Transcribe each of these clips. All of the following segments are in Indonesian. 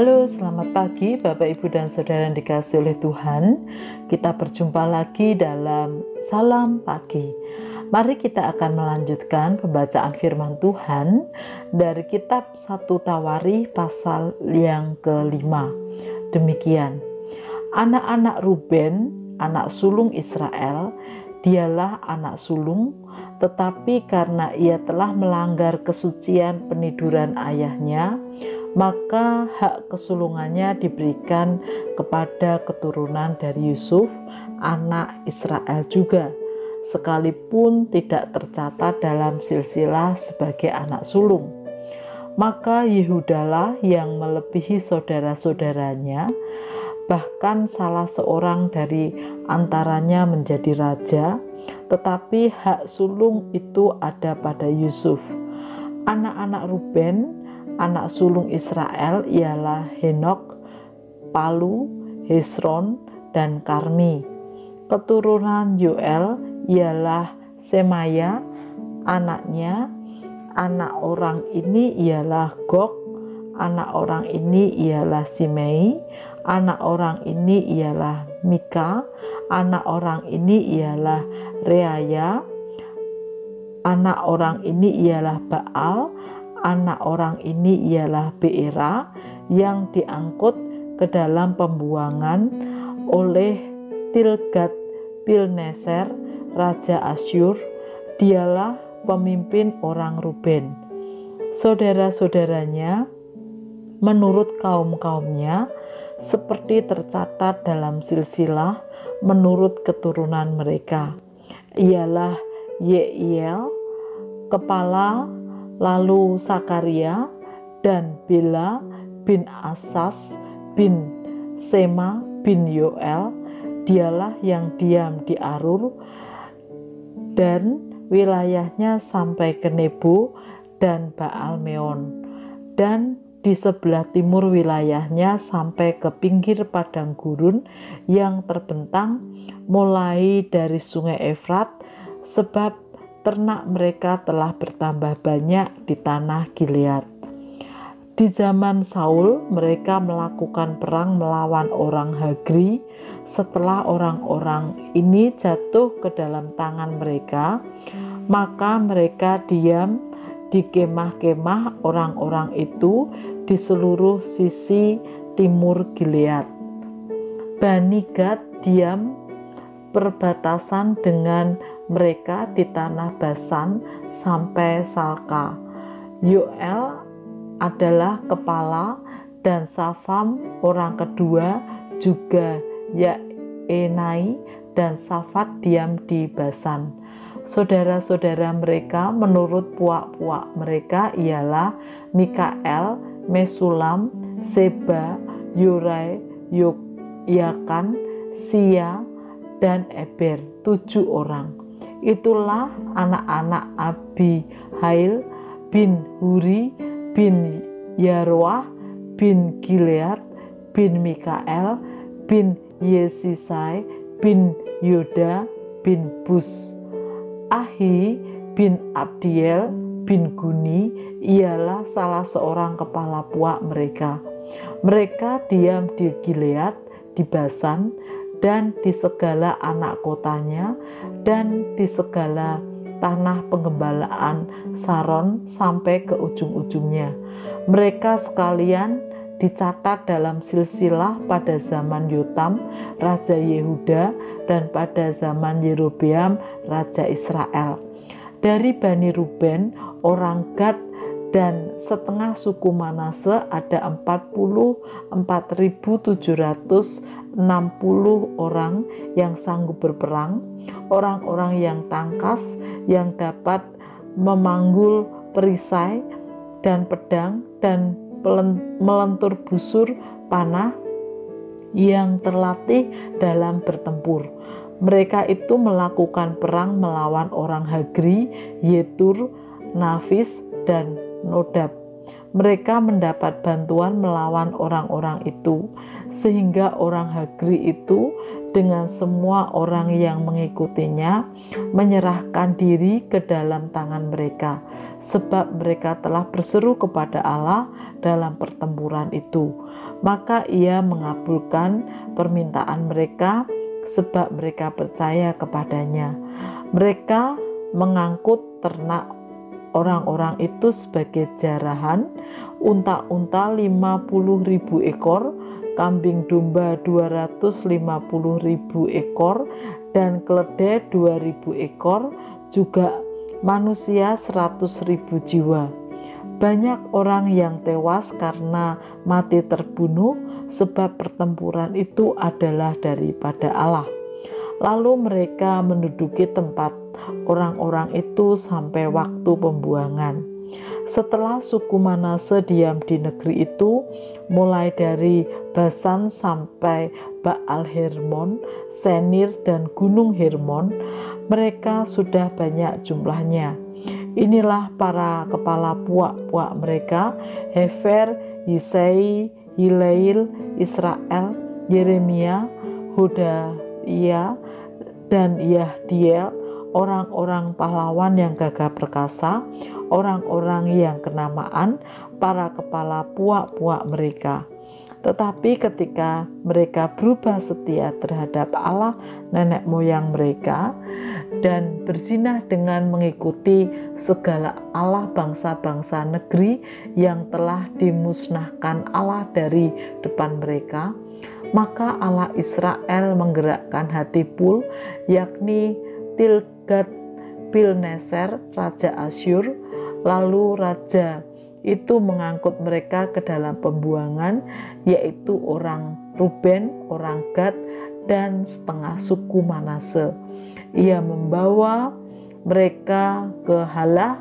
Halo, selamat pagi Bapak, Ibu, dan Saudara yang dikasihi oleh Tuhan. Kita berjumpa lagi dalam Salam Pagi. Mari kita akan melanjutkan pembacaan firman Tuhan dari kitab 1 Tawarikh pasal yang kelima. Demikian, anak-anak Ruben, anak sulung Israel, dialah anak sulung, tetapi karena ia telah melanggar kesucian peniduran ayahnya, maka hak kesulungannya diberikan kepada keturunan dari Yusuf, anak Israel juga, sekalipun tidak tercatat dalam silsilah sebagai anak sulung. Maka Yehudalah yang melebihi saudara-saudaranya, bahkan salah seorang dari antaranya menjadi raja, tetapi hak sulung itu ada pada Yusuf. Anak-anak Ruben, anak sulung Israel ialah Henok, Palu, Hesron, dan Karmi. Keturunan Yoel ialah Semaya, anaknya. Anak orang ini ialah Gog, anak orang ini ialah Simei, anak orang ini ialah Mika, anak orang ini ialah Reaya, anak orang ini ialah Baal, anak orang ini ialah Beera yang diangkut ke dalam pembuangan oleh Tilgat-Pilneser, Raja Asyur. Dialah pemimpin orang Ruben. Saudara-saudaranya menurut kaum-kaumnya seperti tercatat dalam silsilah menurut keturunan mereka, ialah Yeiel, kepala, lalu Sakaria, dan Bela bin Asas bin Sema bin Yoel. Dialah yang diam di Arur dan wilayahnya sampai ke Nebo dan Baal-Meon, dan di sebelah timur wilayahnya sampai ke pinggir padang gurun yang terbentang mulai dari sungai Efrat, sebab ternak mereka telah bertambah banyak di tanah Gilead. Di zaman Saul, mereka melakukan perang melawan orang Hagri. Setelah orang-orang ini jatuh ke dalam tangan mereka, maka mereka diam di kemah-kemah orang-orang itu di seluruh sisi timur Gilead. Bani Gad diam perbatasan dengan mereka di tanah Basan sampai Salka. Yoel adalah kepala, dan Safam orang kedua, juga Yaenai dan Safat diam di Basan. Saudara-saudara mereka menurut puak-puak mereka ialah Mikael, Mesulam, Seba, Yorai, Yakan, Sia, dan Eber, 7 orang. Itulah anak-anak Abihail bin Huri bin Yaroah bin Gilead bin Mikael bin Yesisai bin Yoda bin Bus. Ahi bin Abdiel bin Guni ialah salah seorang kepala puak mereka. Mereka diam di Gilead, di Basan, dan di segala anak kotanya, dan di segala tanah penggembalaan Saron sampai ke ujung-ujungnya. Mereka sekalian dicatat dalam silsilah pada zaman Yotam, Raja Yehuda, dan pada zaman Yerobeam, Raja Israel. Dari Bani Ruben, orang Gad, dan setengah suku Manase ada 44.760 orang yang sanggup berperang, orang-orang yang tangkas, yang dapat memanggul perisai dan pedang dan melentur busur panah, yang terlatih dalam bertempur. Mereka itu melakukan perang melawan orang Hagri, Yetur, Nafis, dan Nodab. Mereka mendapat bantuan melawan orang-orang itu, sehingga orang Hagri itu dengan semua orang yang mengikutinya menyerahkan diri ke dalam tangan mereka, sebab mereka telah berseru kepada Allah dalam pertempuran itu. Maka Ia mengabulkan permintaan mereka sebab mereka percaya kepadanya. Mereka mengangkut ternak orang-orang itu sebagai jarahan, unta-unta 50.000 ekor, kambing domba 250.000 ekor, dan keledai 2.000 ekor, juga manusia 100.000 jiwa. Banyak orang yang tewas karena mati terbunuh, sebab pertempuran itu adalah daripada Allah. Lalu mereka menduduki tempat orang-orang itu sampai waktu pembuangan. Setelah suku Manase diam di negeri itu, mulai dari Basan sampai Baal Hermon, Senir, dan Gunung Hermon, mereka sudah banyak jumlahnya. Inilah para kepala puak-puak mereka: Hefer, Yisai, Hilail, Israel, Yeremia, Hodaya, dan Yahdiel, orang-orang pahlawan yang gagah perkasa, orang-orang yang kenamaan, para kepala puak-puak mereka. Tetapi ketika mereka berubah setia terhadap Allah nenek moyang mereka dan berzinah dengan mengikuti segala allah bangsa-bangsa negeri yang telah dimusnahkan Allah dari depan mereka, maka Allah Israel menggerakkan hati Pul, yakni Tilgat-Pilneser, raja Asyur. Lalu raja itu mengangkut mereka ke dalam pembuangan, yaitu orang Ruben, orang Gad, dan setengah suku Manase. Ia membawa mereka ke Halah,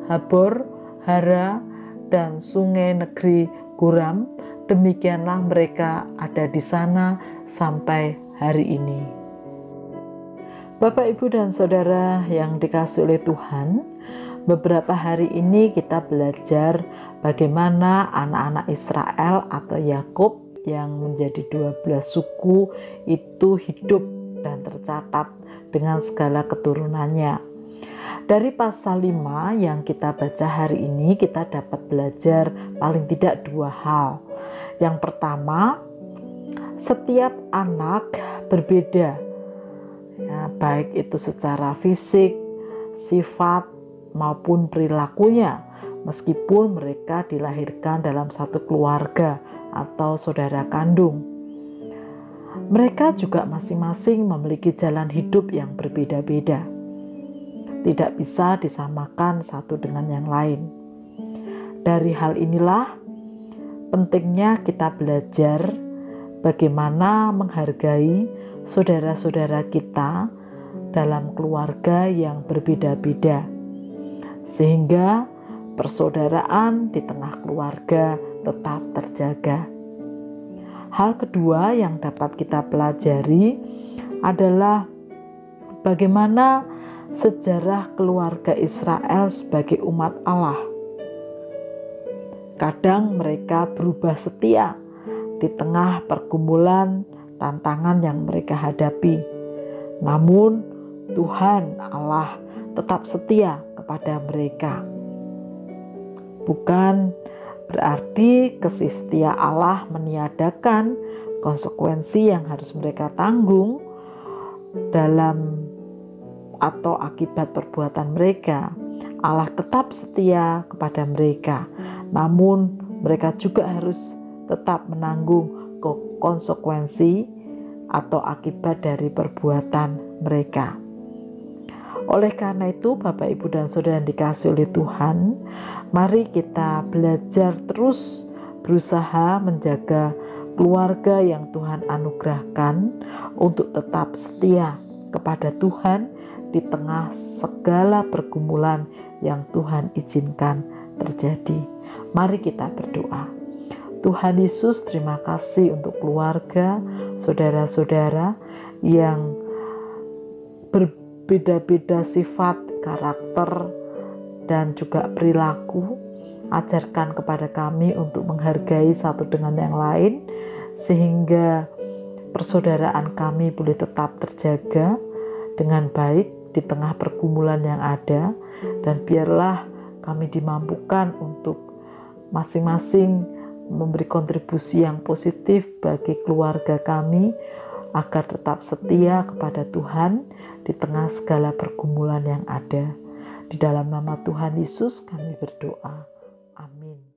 Habor, Hara, dan sungai negeri Guram. Demikianlah mereka ada di sana sampai hari ini. Bapak, Ibu, dan Saudara yang dikasihi oleh Tuhan, beberapa hari ini kita belajar bagaimana anak-anak Israel atau Yakub yang menjadi 12 suku itu hidup dan tercatat dengan segala keturunannya. Dari pasal 5 yang kita baca hari ini, kita dapat belajar paling tidak 2 hal. Yang pertama, setiap anak berbeda, ya, baik itu secara fisik, sifat, maupun perilakunya, meskipun mereka dilahirkan dalam satu keluarga atau saudara kandung. Mereka juga masing-masing memiliki jalan hidup yang berbeda-beda. Tidak bisa disamakan satu dengan yang lain. Dari hal inilah pentingnya kita belajar bagaimana menghargai saudara-saudara kita dalam keluarga yang berbeda-beda, sehingga persaudaraan di tengah keluarga tetap terjaga. Hal kedua yang dapat kita pelajari adalah bagaimana sejarah keluarga Israel sebagai umat Allah. Kadang mereka berubah setia di tengah pergumulan tantangan yang mereka hadapi. Namun Tuhan Allah tetap setia kepada mereka. Bukan berarti kasih setia Allah meniadakan konsekuensi yang harus mereka tanggung dalam atau akibat perbuatan mereka. Allah tetap setia kepada mereka, namun mereka juga harus tetap menanggung konsekuensi atau akibat dari perbuatan mereka. Oleh karena itu, Bapak, Ibu, dan Saudara yang dikasihi oleh Tuhan, mari kita belajar terus berusaha menjaga keluarga yang Tuhan anugerahkan untuk tetap setia kepada Tuhan di tengah segala pergumulan yang Tuhan izinkan terjadi. Mari kita berdoa. Tuhan Yesus, terima kasih untuk keluarga, saudara-saudara yang berbeda-beda sifat, karakter, dan juga perilaku. Ajarkan kepada kami untuk menghargai satu dengan yang lain, sehingga persaudaraan kami boleh tetap terjaga dengan baik di tengah pergumulan yang ada, dan biarlah kami dimampukan untuk masing-masing memberi kontribusi yang positif bagi keluarga kami agar tetap setia kepada Tuhan di tengah segala pergumulan yang ada. Di dalam nama Tuhan Yesus kami berdoa. Amin.